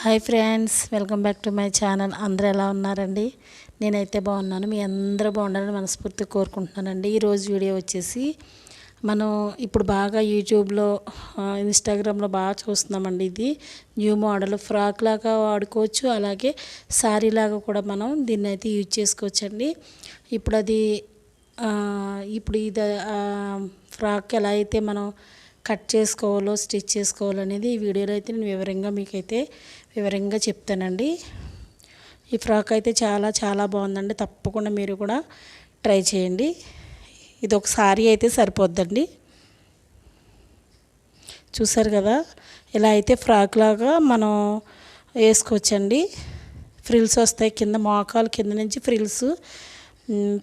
Hi friends, welcome back to my channel. అందరూ ఎలా ఉన్నారండి? నేనైతే బాగున్నాను. మీ అందరూ బాగుండాలని మనస్ఫూర్తిగా కోరుకుంటున్నానండి. ఈరోజు వీడియో వచ్చేసి మనం ఇప్పుడు బాగా యూట్యూబ్లో, ఇన్స్టాగ్రామ్లో బాగా చూస్తున్నామండి. ఇది న్యూ మోడల్ ఫ్రాక్ లాగా వాడుకోవచ్చు, అలాగే శారీ లాగా కూడా మనం దీన్ని అయితే యూజ్ చేసుకోవచ్చండి. ఇప్పుడు అది ఇప్పుడు ఇది ఫ్రాక్ ఎలా అయితే మనం కట్ చేసుకోవాలో, స్టిచ్ చేసుకోవాలో అనేది ఈ వీడియోలో అయితే నేను మీకైతే వివరంగా చెప్తానండి. ఈ ఫ్రాక్ అయితే చాలా చాలా బాగుందండి. తప్పకుండా మీరు కూడా ట్రై చేయండి. ఇది ఒక సారీ అయితే సరిపోద్దండి. చూసారు కదా, ఇలా అయితే ఫ్రాక్ లాగా మనం వేసుకోవచ్చండి. ఫ్రిల్స్ వస్తాయి కింద, మోకాలు కింద నుంచి ఫ్రిల్స్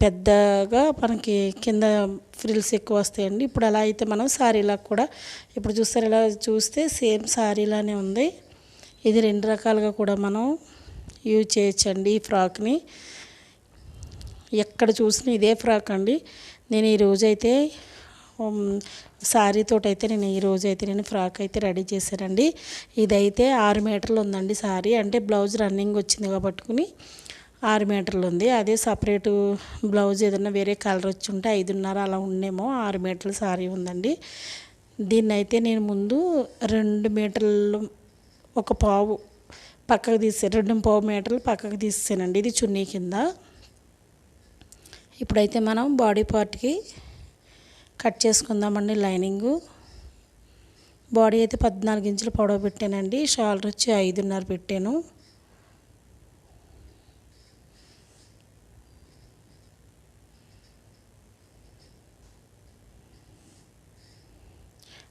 పెద్దగా మనకి కింద ఫ్రిల్స్ ఎక్కువ వస్తాయండి. ఇప్పుడు అలా అయితే మనం శారీలాగా కూడా ఇప్పుడు చూస్తారు, ఇలా చూస్తే సేమ్ శారీలానే ఉంది. ఇది రెండు రకాలుగా కూడా మనం యూజ్ చేయొచ్చండి. ఈ ఫ్రాక్ని ఎక్కడ చూసినా ఇదే ఫ్రాక్ అండి. నేను ఈరోజైతే శారీతోటైతే నేను ఫ్రాక్ అయితే రెడీ చేశానండి. ఇదైతే 6 మీటర్లు ఉందండి శారీ. అంటే బ్లౌజ్ రన్నింగ్ వచ్చింది కాబట్టి 6 మీటర్లు ఉంది. అదే సపరేటు బ్లౌజ్ ఏదన్నా వేరే కలర్ వచ్చి ఉంటే 5.5 అలా ఉండేమో. 6 మీటర్ల శారీ ఉందండి. దీన్ని అయితే నేను ముందు 2 మీటర్లు ఒక పావు పక్కకు తీసాను, 2.5 మీటర్లు పక్కకు తీసానండి. ఇది చున్నీ కింద. ఇప్పుడైతే మనం బాడీ పార్ట్కి కట్ చేసుకుందామండి. లైనింగు బాడీ అయితే 14 ఇంచులు పొడవు పెట్టానండి. షోల్డర్ వచ్చి 5.5 పెట్టాను.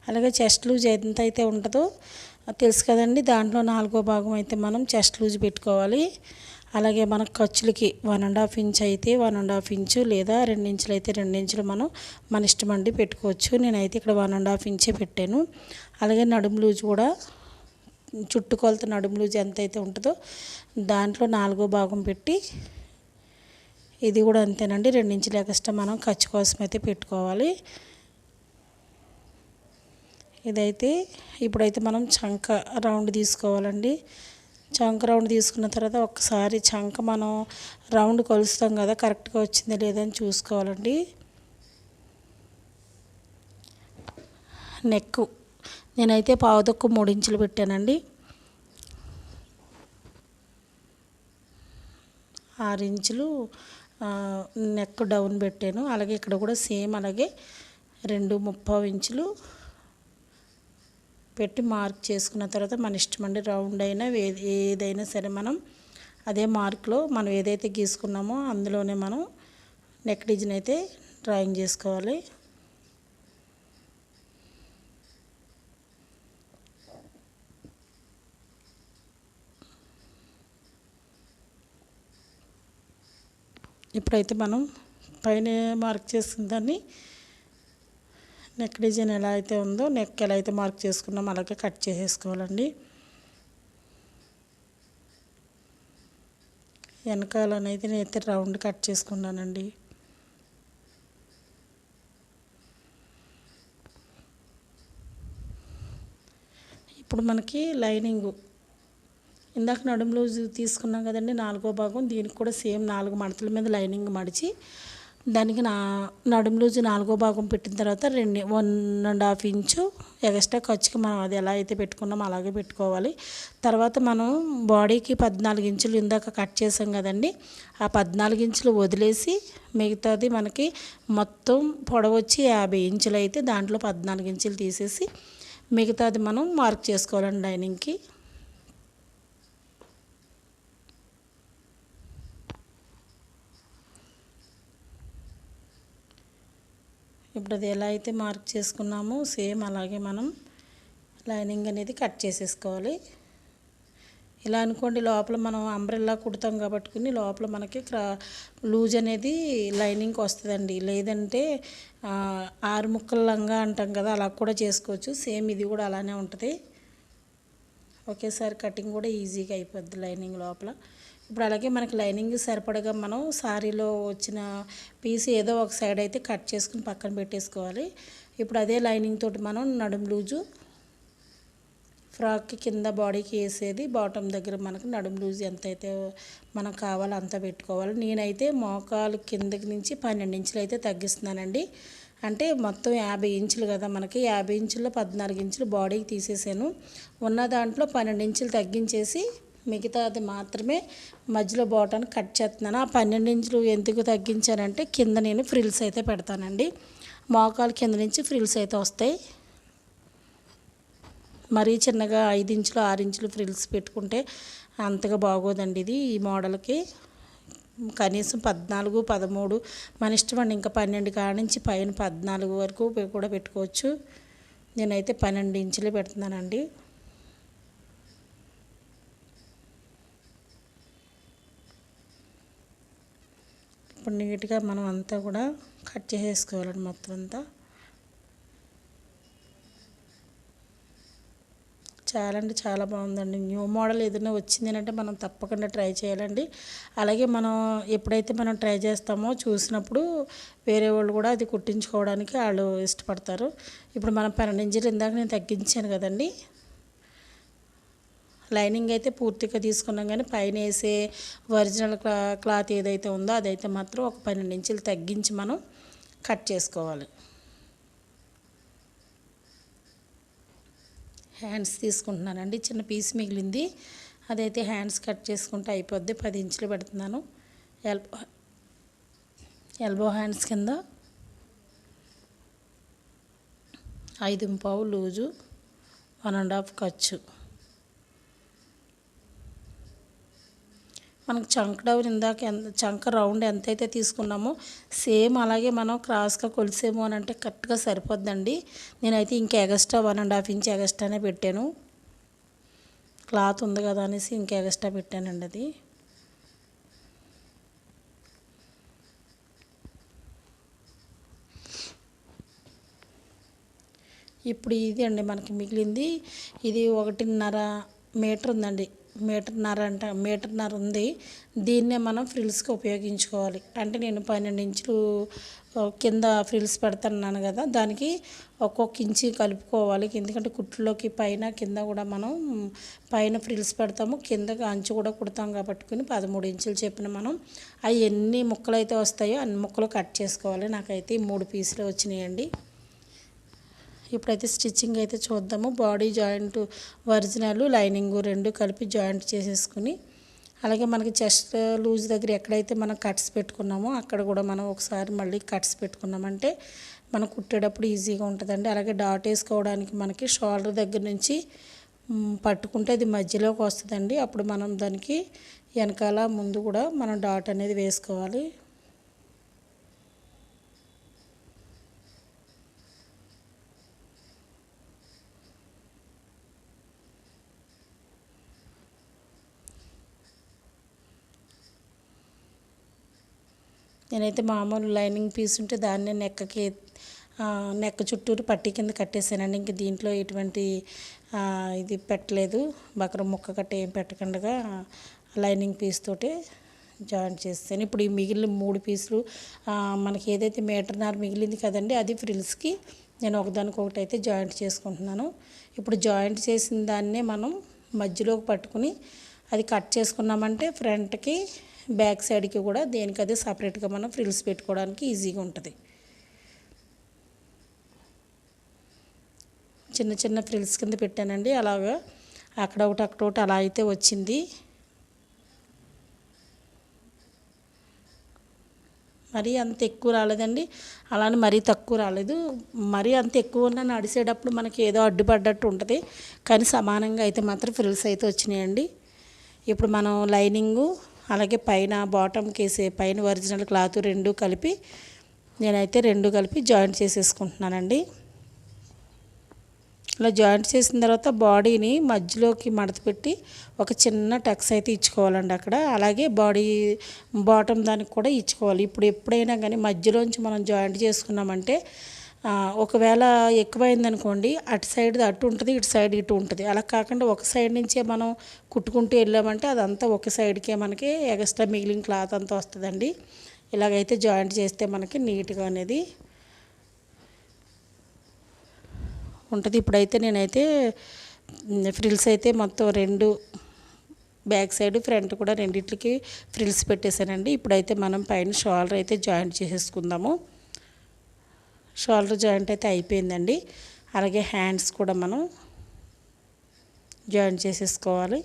అలాగే చెస్ట్ లూజ్ ఎంత అయితే ఉంటుందో తెలుసు కదండి, దాంట్లో 4వ భాగం అయితే మనం చెస్ట్ లూజ్ పెట్టుకోవాలి. అలాగే మన ఖర్చులకి 1.5 ఇంచ్ అయితే 1.5 ఇంచు, లేదా 2 ఇంచులు అయితే 2 ఇంచులు మనం మన ఇష్టం అండి పెట్టుకోవచ్చు. నేనైతే ఇక్కడ 1.5 ఇంచే పెట్టాను. అలాగే నడుము లూజ్ కూడా, చుట్టుకొలత నడుము లూజ్ ఎంత అయితే ఉంటుందో దాంట్లో 4వ భాగం పెట్టి, ఇది కూడా అంతేనండి, 2 ఇంచులు ఎక్స్ట్రా మనం ఖర్చు కోసం అయితే పెట్టుకోవాలి. ఇదైతే ఇప్పుడైతే మనం చంక రౌండ్ తీసుకోవాలండి. చంక రౌండ్ తీసుకున్న తర్వాత ఒకసారి చంక మనం రౌండ్ కొలుస్తాం కదా, కరెక్ట్గా వచ్చిందా లేదని చూసుకోవాలండి. నెక్ నేనైతే పావుతక్కు 3 ఇంచులు పెట్టానండి. 6 ఇంచులు నెక్ డౌన్ పెట్టాను. అలాగే ఇక్కడ కూడా సేమ్ అలాగే 2.25 ఇంచులు పెట్టి మార్క్ చేసుకున్న తర్వాత మన ఇష్టం అండి. రౌండ్ అయినా ఏదైనా సరే మనం అదే మార్క్లో మనం ఏదైతే గీసుకున్నామో అందులోనే మనం నెక్ డిజైన్ అయితే డ్రాయింగ్ చేసుకోవాలి. ఇప్పుడైతే మనం పైన మార్క్ చేసిన దాన్ని నెక్ డిజైన్ ఎలా అయితే ఉందో, నెక్ ఎలా అయితే మార్క్ చేసుకున్నామో అలాగే కట్ చేసేసుకోవాలండి. వెనకాలనైతే నేనైతే రౌండ్ కట్ చేసుకున్నానండి. ఇప్పుడు మనకి లైనింగు ఇందాక నడుము లూజ్ తీసుకున్నాం కదండి, 4వ భాగం, దీనికి కూడా సేమ్ 4 మడతల మీద లైనింగ్ మడిచి దానికి నడుము లూజ్ 4వ భాగం పెట్టిన తర్వాత 1.5 ఇంచు ఎక్స్ట్రా ఖర్చుకి మనం అది ఎలా అయితే పెట్టుకున్నామో అలాగే పెట్టుకోవాలి. తర్వాత మనం బాడీకి 14 ఇంచులు ఇందాక కట్ చేసాం కదండి, ఆ 14 ఇంచులు వదిలేసి మిగతాది మనకి మొత్తం పొడవు వచ్చి 50 ఇంచులు అయితే దాంట్లో 14 ఇంచులు తీసేసి మిగతాది మనం మార్క్ చేసుకోవాలండి లైనింగ్కి. ఇప్పుడు అది ఎలా అయితే మార్క్ చేసుకున్నామో సేమ్ అలాగే మనం లైనింగ్ అనేది కట్ చేసేసుకోవాలి. ఇలా అనుకోండి, లోపల మనం అంబ్రెల్లా కుడతాం కాబట్టి లోపల మనకి లూజ్ అనేది లైనింగ్కి వస్తుందండి. లేదంటే 6 ముక్కల లంగా అంటాం కదా, అలా కూడా చేసుకోవచ్చు. సేమ్ ఇది కూడా అలానే ఉంటుంది. ఒకేసారి కటింగ్ కూడా ఈజీగా అయిపోద్ది లైనింగ్ లోపల. ఇప్పుడు అలాగే మనకి లైనింగ్ సరిపడగా మనం శారీలో వచ్చిన పీస్ ఏదో ఒక సైడ్ అయితే కట్ చేసుకుని పక్కన పెట్టేసుకోవాలి. ఇప్పుడు అదే లైనింగ్ తోటి మనం నడుము లూజు ఫ్రాక్కి కింద బాడీకి వేసేది బాటమ్ దగ్గర మనకు నడుము లూజ్ ఎంత అయితే మనకు కావాలో అంత పెట్టుకోవాలి. నేనైతే మోకాలు కిందకి నుంచి 12 ఇంచులు అయితే తగ్గిస్తున్నానండి. అంటే మొత్తం 50 ఇంచులు కదా మనకి, 50 ఇంచుల్లో 14 ఇంచులు బాడీకి తీసేసాను. ఉన్న దాంట్లో 12 ఇంచులు తగ్గించేసి మిగతాది మాత్రమే మధ్యలో బాటాన్ని కట్ చేస్తున్నాను. ఆ 12 ఇంచులు ఎందుకు తగ్గించానంటే కింద నేను ఫ్రిల్స్ అయితే పెడతానండి. మోకాలు కింద నుంచి ఫ్రిల్స్ అయితే వస్తాయి. మరీ చిన్నగా 5 ఇంచులు 6 ఇంచులు ఫ్రిల్స్ పెట్టుకుంటే అంతగా బాగోదండి. ఇది ఈ మోడల్కి కనీసం 14, 13 మన ఇష్టం అండి. ఇంకా 12 కాడ నుంచి పైన 14 వరకు కూడా పెట్టుకోవచ్చు. నేనైతే 12 ఇంచులే పెడుతున్నానండి. ఇప్పుడు నీట్గా మనం అంతా కూడా కట్ చేసేసుకోవాలండి మొత్తం అంతా. చాలా అంటే చాలా బాగుందండి. న్యూ మోడల్ ఏదైనా వచ్చింది అంటే మనం తప్పకుండా ట్రై చేయాలండి. అలాగే మనం ఎప్పుడైతే మనం ట్రై చేస్తామో చూసినప్పుడు వేరే వాళ్ళు కూడా అది కుట్టించుకోవడానికి వాళ్ళు ఇష్టపడతారు. ఇప్పుడు మనం 12 ఇంచులు ఇందాక నేను తగ్గించాను కదండి. లైనింగ్ అయితే పూర్తిగా తీసుకున్నాం కానీ పైన వేసే ఒరిజినల్ క్లాత్ ఏదైతే ఉందో అదైతే మాత్రం ఒక 12 ఇంచులు తగ్గించి మనం కట్ చేసుకోవాలి. హ్యాండ్స్ తీసుకుంటున్నానండి. చిన్న పీస్ మిగిలింది, అదైతే హ్యాండ్స్ కట్ చేసుకుంటే అయిపోద్ది. 10 ఇంచులు పెడుతున్నాను. ఎల్బో హ్యాండ్స్ కింద 5.5 లూజు, 1.5 ఖర్చు. మనకు చంక్ డౌన్ ఇందాక చంక రౌండ్ ఎంతైతే తీసుకున్నామో సేమ్ అలాగే మనం క్రాస్గా కొలిసేమో అని అంటే కరెక్ట్గా సరిపోద్దండి. నేనైతే ఇంకా ఎగస్ట్రా 1.5 ఇంచ్ ఎగస్ట్రానే పెట్టాను. క్లాత్ ఉంది కదా అనేసి ఇంకా ఎగస్ట్రా పెట్టానండి అది. ఇప్పుడు ఇది అండి మనకి మిగిలింది. ఇది 1.5 మీటర్ ఉందండి. మీటర్న్నర ఉంది. దీన్నే మనం ఫ్రిల్స్కి ఉపయోగించుకోవాలి. అంటే నేను 12 ఇంచులు కింద ఫ్రిల్స్ పెడుతున్నాను కదా, దానికి ఒక్కొక్క ఇంచి కలుపుకోవాలి. ఎందుకంటే కుట్లోకి పైన కింద కూడా మనం పైన ఫ్రిల్స్ పెడతాము, కింద అంచు కూడా కుడతాం కాబట్టి 13 ఇంచులు చెప్పిన మనం అవి ఎన్ని ముక్కలు అయితే వస్తాయో అన్ని ముక్కలు కట్ చేసుకోవాలి. నాకైతే 3 పీసులు వచ్చినాయండి. ఇప్పుడైతే స్టిచ్చింగ్ అయితే చూద్దాము. బాడీ జాయింట్ ఒరిజినల్ లైనింగ్ 2 కలిపి జాయింట్ చేసేసుకుని, అలాగే మనకి చెస్ట్ లూజ్ దగ్గర ఎక్కడైతే మనం కట్స్ పెట్టుకున్నామో అక్కడ కూడా మనం ఒకసారి మళ్ళీ కట్స్ పెట్టుకున్నామంటే మనం కుట్టేటప్పుడు ఈజీగా ఉంటుందండి. అలాగే డాట్ వేసుకోవడానికి మనకి షోల్డర్ దగ్గర నుంచి పట్టుకుంటే అది మధ్యలోకి వస్తుందండి. అప్పుడు మనం దానికి వెనకాల ముందు కూడా మనం డాట్ అనేది వేసుకోవాలి. నేనైతే మామూలు లైనింగ్ పీస్ ఉంటే దాన్ని నెక్ చుట్టూరు పట్టీ కింద కట్టేసానండి. ఇంక దీంట్లో ఎటువంటి ఇది పెట్టలేదు, బకరం ముక్క కట్ట ఏం పెట్టకుండా లైనింగ్ పీస్ తోటి జాయింట్ చేస్తాను. ఇప్పుడు ఈ మిగిలిన 3 పీసులు మనకి ఏదైతే మీటర్న్నర మిగిలింది కదండి, అది ఫ్రిల్స్కి నేను ఒకదానికొకటి అయితే జాయింట్ చేసుకుంటున్నాను. ఇప్పుడు జాయింట్ చేసిన దాన్నే మనం మధ్యలోకి పట్టుకుని అది కట్ చేసుకున్నామంటే ఫ్రంట్కి బ్యాక్ సైడ్కి కూడా దేనికదే సపరేట్గా మనం ఫ్రిల్స్ పెట్టుకోవడానికి ఈజీగా ఉంటుంది. చిన్న చిన్న ఫ్రిల్స్ కింద పెట్టానండి. అలాగా అక్కడొకటి అలా అయితే వచ్చింది. మరీ అంత ఎక్కువ రాలేదండి, అలానే మరీ తక్కువ రాలేదు. మరీ అంత ఎక్కువ ఉన్నా నడిచేటప్పుడు మనకి ఏదో అడ్డుపడ్డట్టు ఉంటుంది, కానీ సమానంగా అయితే మాత్రం ఫ్రిల్స్ అయితే వచ్చినాయండి. ఇప్పుడు మనం లైనింగు అలాగే పైన బాటమ్కి వేసే పైన ఒరిజినల్ క్లాత్ 2 కలిపి నేనైతే 2 కలిపి జాయింట్ చేసేసుకుంటున్నానండి. ఇలా జాయింట్ చేసిన తర్వాత బాడీని మధ్యలోకి మడత పెట్టి ఒక చిన్న టక్స్ అయితే ఇచ్చుకోవాలండి అక్కడ. అలాగే బాటమ్ దానికి కూడా ఇచ్చుకోవాలి. ఇప్పుడు ఎప్పుడైనా కానీ మధ్యలోంచి మనం జాయింట్ చేసుకున్నామంటే ఒకవేళ ఎక్కువైందనుకోండి, అటు సైడ్ అటు ఉంటుంది, ఇటు సైడ్ ఇటు ఉంటుంది. అలా కాకుండా ఒక సైడ్ నుంచే మనం కుట్టుకుంటూ వెళ్ళామంటే అదంతా ఒక సైడ్కే మనకి ఎక్స్ట్రా మిగిలిన క్లాత్ అంతా వస్తుందండి. ఇలాగైతే జాయింట్ చేస్తే మనకి నీట్గా అనేది ఉంటుంది. ఇప్పుడైతే నేనైతే ఫ్రిల్స్ అయితే మొత్తం 2 బ్యాక్ సైడ్ ఫ్రంట్ కూడా రెండిట్లకి ఫ్రిల్స్ పెట్టేశానండి. ఇప్పుడైతే మనం పైన షోల్డర్ అయితే జాయింట్ చేసేసుకుందాము. షోల్డర్ జాయింట్ అయితే అయిపోయిందండి. అలాగే హ్యాండ్స్ కూడా మనం జాయింట్ చేసేసుకోవాలి.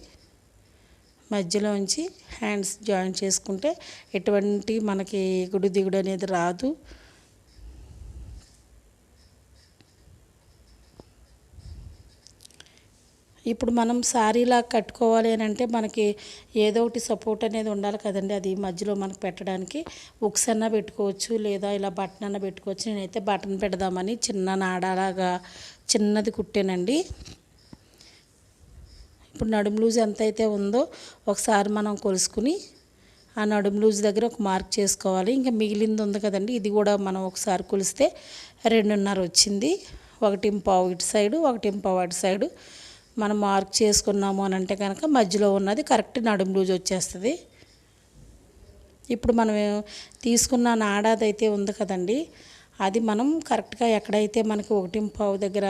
మధ్యలో ఉంచి హ్యాండ్స్ జాయింట్ చేసుకుంటే ఎటువంటి మనకి ఎగుడు దిగుడు అనేది రాదు. ఇప్పుడు మనం శారీలా కట్టుకోవాలి అని అంటే మనకి ఏదో ఒకటి సపోర్ట్ అనేది ఉండాలి కదండి. అది మధ్యలో మనకు పెట్టడానికి ఉక్స్ అన్న పెట్టుకోవచ్చు, లేదా ఇలా బటన్ అన్న పెట్టుకోవచ్చు. నేనైతే బటన్ పెడదామని చిన్న నాడాలాగా చిన్నది కుట్టానండి. ఇప్పుడు నడుము లూజ్ ఎంత అయితే ఉందో ఒకసారి మనం కొలుసుకుని ఆ నడుము లూజ్ దగ్గర ఒక మార్క్ చేసుకోవాలి. ఇంకా మిగిలింది ఉంది కదండి, ఇది కూడా మనం ఒకసారి కొలిస్తే 2.5 వచ్చింది. 1.25 ఇటు సైడు, 1.25 అటు సైడు మనం మార్క్ చేసుకున్నాము అని అంటే కనుక మధ్యలో ఉన్నది కరెక్ట్ నడుము లూజ్ వచ్చేస్తుంది. ఇప్పుడు మనం తీసుకున్న నాడాదైతే ఉంది కదండి, అది మనం కరెక్ట్గా ఎక్కడైతే మనకి 1.25 దగ్గర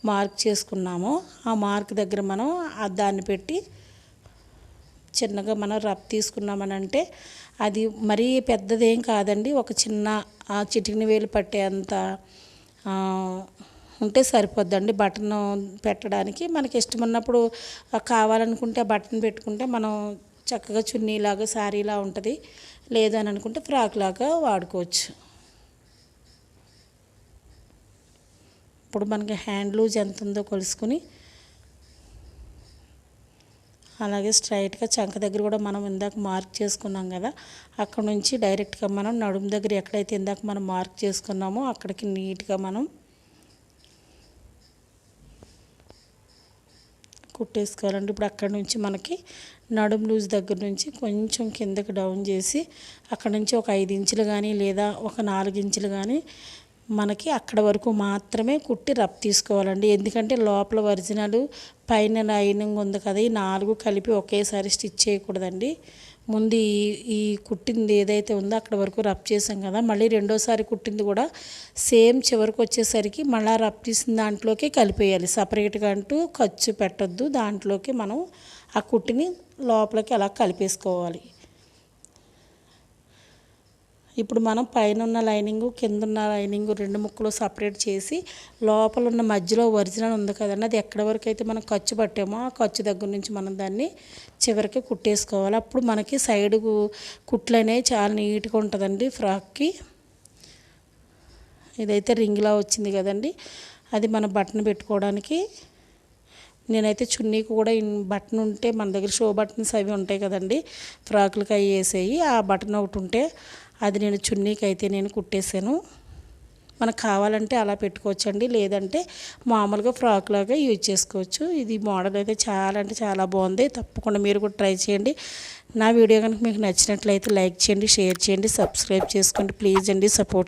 మార్క్ చేసుకున్నామో ఆ మార్క్ దగ్గర మనం దాన్ని పెట్టి చిన్నగా మనం రఫ్ తీసుకున్నామని అంటే అది మరీ పెద్దదేం కాదండి. ఒక చిన్న చిటికిన వేలు పట్టే అంత ఉంటే సరిపోద్దండి బటన్ పెట్టడానికి. మనకి ఇష్టం ఉన్నప్పుడు కావాలనుకుంటే బటన్ పెట్టుకుంటే మనం చక్కగా చున్నీలాగా శారీలా ఉంటుంది. లేదని అనుకుంటే ఫ్రాక్ లాగా వాడుకోవచ్చు. ఇప్పుడు మనకి హ్యాండ్ లూజ్ ఎంత ఉందో కొలుసుకుని అలాగే స్ట్రైట్గా చంక దగ్గర కూడా మనం ఇందాక మార్క్ చేసుకున్నాం కదా, అక్కడ నుంచి డైరెక్ట్గా మనం నడుము దగ్గర ఎక్కడైతే ఇందాక మనం మార్క్ చేసుకున్నామో అక్కడికి నీట్గా మనం కుట్టేసుకోవాలండి. ఇప్పుడు అక్కడ నుంచి మనకి నడుము లూజ్ దగ్గర నుంచి కొంచెం కిందకి డౌన్ చేసి అక్కడ నుంచి ఒక 5 ఇంచులు కానీ లేదా ఒక 4 ఇంచులు కానీ మనకి అక్కడ వరకు మాత్రమే కుట్టి రఫ్ తీసుకోవాలండి. ఎందుకంటే లోపల ఒరిజినల్ పైన లైనింగ్ ఉంది కదా, ఈ 4 కలిపి ఒకేసారి స్టిచ్ చేయకూడదండి. ముందు ఈ కుట్టింది ఏదైతే ఉందో అక్కడ వరకు రఫ్ చేసాం కదా, మళ్ళీ రెండోసారి కుట్టింది కూడా సేమ్ చివరికి వచ్చేసరికి మళ్ళీ రఫ్ తీసిన దాంట్లోకి కలిపేయాలి. సపరేట్గా అంటూ ఖర్చు పెట్టద్దు. దాంట్లోకి మనం ఆ కుట్టిని లోపలికి అలా కలిపేసుకోవాలి. ఇప్పుడు మనం పైన ఉన్న లైనింగు కింద ఉన్న లైనింగు 2 ముక్కలు సపరేట్ చేసి లోపల ఉన్న మధ్యలో ఒరిజినల్ ఉంది కదండి, అది ఎక్కడి వరకు అయితే మనం ఖర్చు పట్టామో ఆ ఖర్చు దగ్గర నుంచి మనం దాన్ని చివరికి కుట్టేసుకోవాలి. అప్పుడు మనకి సైడ్ కుట్లు అనేవి చాలా నీట్గా ఉంటుందండి ఫ్రాక్కి. ఇదైతే రింగ్లా వచ్చింది కదండి, అది మన బటన్ పెట్టుకోవడానికి. నేనైతే చున్నీకి కూడా బటన్ ఉంటే మన దగ్గర షో బటన్స్ అవి ఉంటాయి కదండి, ఫ్రాకులకి అవి వేసేవి. ఆ బటన్ ఒకటి ఉంటే అది నేను చున్నీకి అయితే నేను కుట్టేసాను. మనకు కావాలంటే అలా పెట్టుకోవచ్చండి, లేదంటే మామూలుగా ఫ్రాక్ లాగా యూజ్ చేసుకోవచ్చు. ఇది మోడల్ అయితే చాలా అంటే చాలా బాగుంది. తప్పకుండా మీరు కూడా ట్రై చేయండి. నా వీడియో కనుక మీకు నచ్చినట్లయితే లైక్ చేయండి, షేర్ చేయండి, సబ్స్క్రైబ్ చేసుకోండి ప్లీజ్ అండి. సపోర్ట్